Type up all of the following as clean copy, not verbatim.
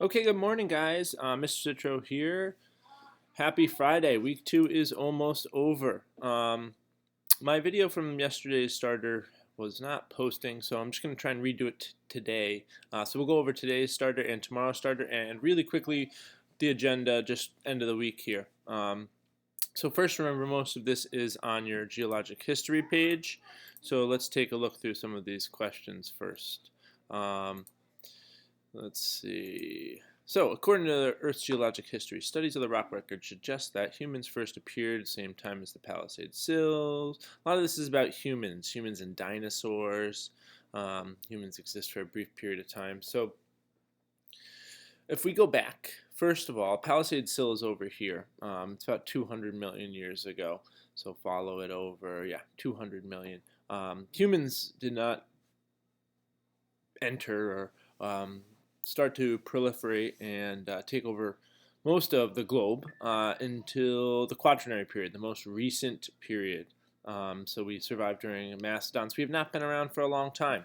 Okay, good morning, guys. Mr. Citro here. Happy Friday. Week 2 is almost over. My video from yesterday's starter was not posting, so I'm just going to try and redo it today. So we'll go over today's starter and tomorrow's starter, and really quickly, the agenda, just end of the week here. So first, remember, most of this is on your geologic history page. So let's take a look through some of these questions first. Let's see. So, according to the Earth's geologic history, studies of the rock record suggest that humans first appeared at the same time as the Palisade Sills. A lot of this is about humans and dinosaurs. Humans exist for a brief period of time. So, if we go back, first of all, Palisade Sill is over here. It's about 200 million years ago. So, follow it over. Yeah, 200 million. Humans did not enter or start to proliferate and take over most of the globe until the Quaternary period, the most recent period. So we survived during mastodons. We have not been around for a long time.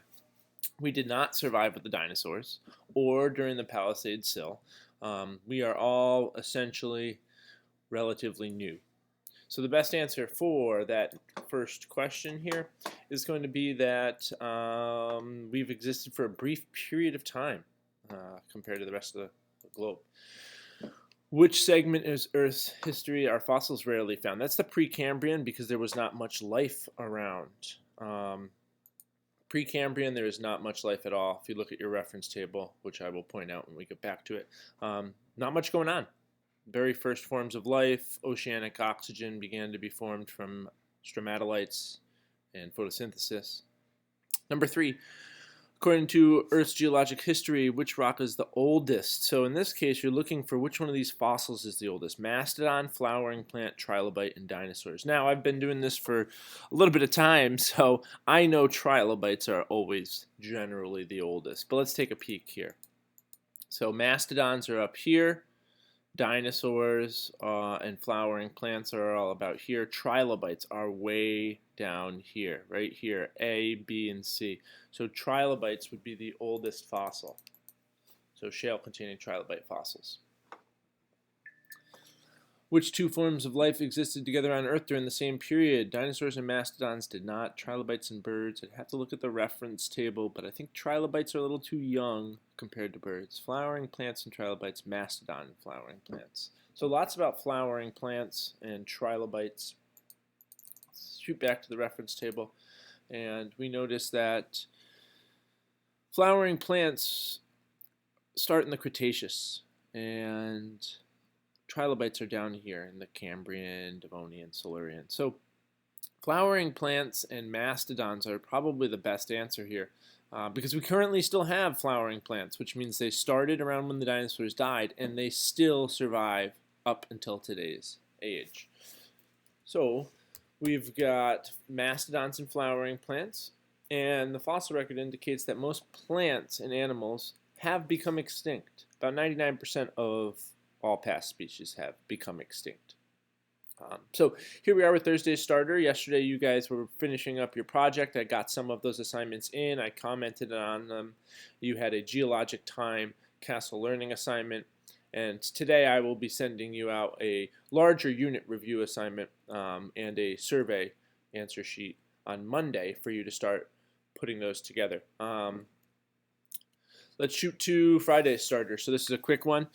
We did not survive with the dinosaurs or during the Palisade Sill. We are all essentially relatively new. So the best answer for that first question here is going to be that we've existed for a brief period of time compared to the rest of the globe. Which segment is Earth's history are fossils rarely found? That's the Precambrian, because there was not much life around. Precambrian, there is not much life at all. If you look at your reference table, which I will point out when we get back to it, not much going on. Very first forms of life, oceanic oxygen began to be formed from stromatolites and photosynthesis. Number 3, according to Earth's geologic history, which rock is the oldest? So in this case, you're looking for which one of these fossils is the oldest. Mastodon, flowering plant, trilobite, and dinosaurs. Now, I've been doing this for a little bit of time, so I know trilobites are always generally the oldest. But let's take a peek here. So mastodons are up here. Dinosaurs and flowering plants are all about here. Trilobites are way down here, right here, A, B, and C. So trilobites would be the oldest fossil. So shale-containing trilobite fossils. Which two forms of life existed together on Earth during the same period? Dinosaurs and mastodons did not. Trilobites and birds. I'd have to look at the reference table, but I think trilobites are a little too young compared to birds. Flowering plants and trilobites, mastodon and flowering plants. So lots about flowering plants and trilobites. Let's shoot back to the reference table, and we notice that flowering plants start in the Cretaceous, and trilobites are down here in the Cambrian, Devonian, Silurian. So flowering plants and mastodons are probably the best answer here because we currently still have flowering plants, which means they started around when the dinosaurs died and they still survive up until today's age. So we've got mastodons and flowering plants, and the fossil record indicates that most plants and animals have become extinct. About 99% of all past species have become extinct. So here we are with Thursday's starter. Yesterday you guys were finishing up your project. I got some of those assignments in. I commented on them. You had a geologic time castle learning assignment. And today I will be sending you out a larger unit review assignment and a survey answer sheet on Monday for you to start putting those together. Let's shoot to Friday's starter. So this is a quick one.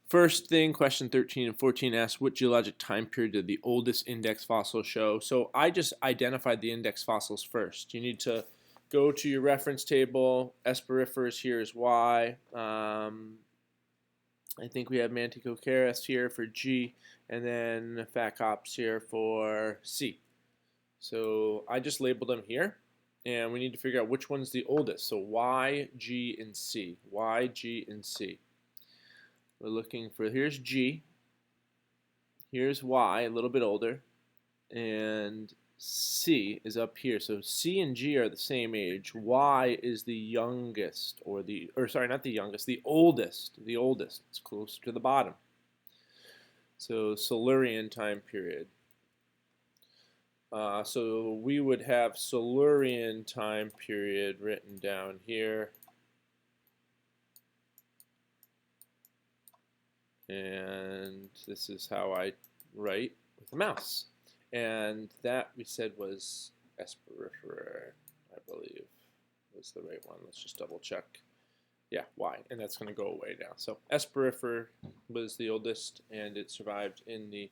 First thing, question 13 and 14 asks, what geologic time period did the oldest index fossil show? So I just identified the index fossils first. You need to go to your reference table. Esporiferous here is Y. I think we have Manticocaris here for G, and then Phacops here for C. So I just labeled them here, and we need to figure out which one's the oldest. So Y, G, and C. Y, G, and C. We're looking for, here's G, here's Y, a little bit older, and C is up here. So C and G are the same age. Y is the youngest, or sorry, not the youngest, the oldest. It's closer to the bottom. So Silurian time period. So we would have Silurian time period written down here. And this is how I write with a mouse. And that we said was esperifer, I believe was the right one. Let's just double check. Yeah, Y, and that's going to go away now. So esperifer was the oldest, and it survived in the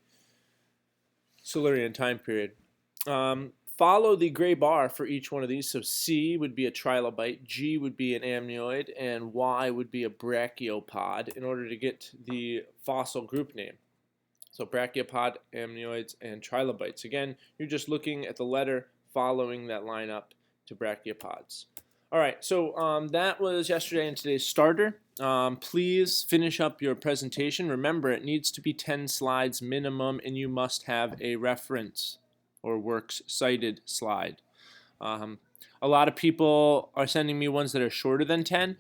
Silurian time period. Follow the gray bar for each one of these. So C would be a trilobite, G would be an amnioid, and Y would be a brachiopod in order to get the fossil group name. So brachiopod, amnioids, and trilobites. Again, you're just looking at the letter following that line up to brachiopods. All right, so that was yesterday and today's starter. Please finish up your presentation. Remember, it needs to be 10 slides minimum, and you must have a reference or works cited slide. A lot of people are sending me ones that are shorter than 10.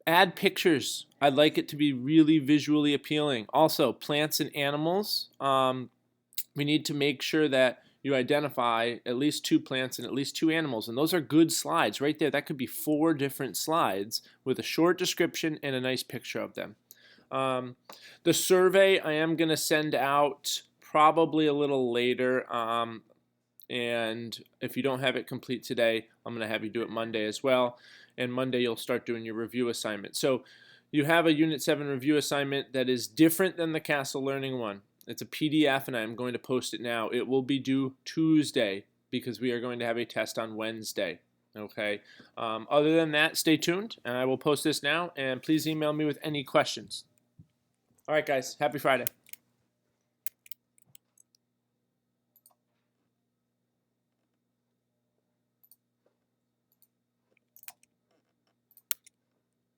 Add pictures. I'd like it to be really visually appealing. Also, plants and animals. We need to make sure that you identify at least 2 plants and at least 2 animals. And those are good slides right there. That could be 4 different slides with a short description and a nice picture of them. The survey I am going to send out probably a little later. And if you don't have it complete today, I'm going to have you do it Monday as well. And Monday you'll start doing your review assignment. So you have a Unit 7 review assignment that is different than the Castle Learning one. It's a PDF, and I'm going to post it now. It will be due Tuesday because we are going to have a test on Wednesday. Okay. Other than that, stay tuned, and I will post this now. And please email me with any questions. All right, guys. Happy Friday.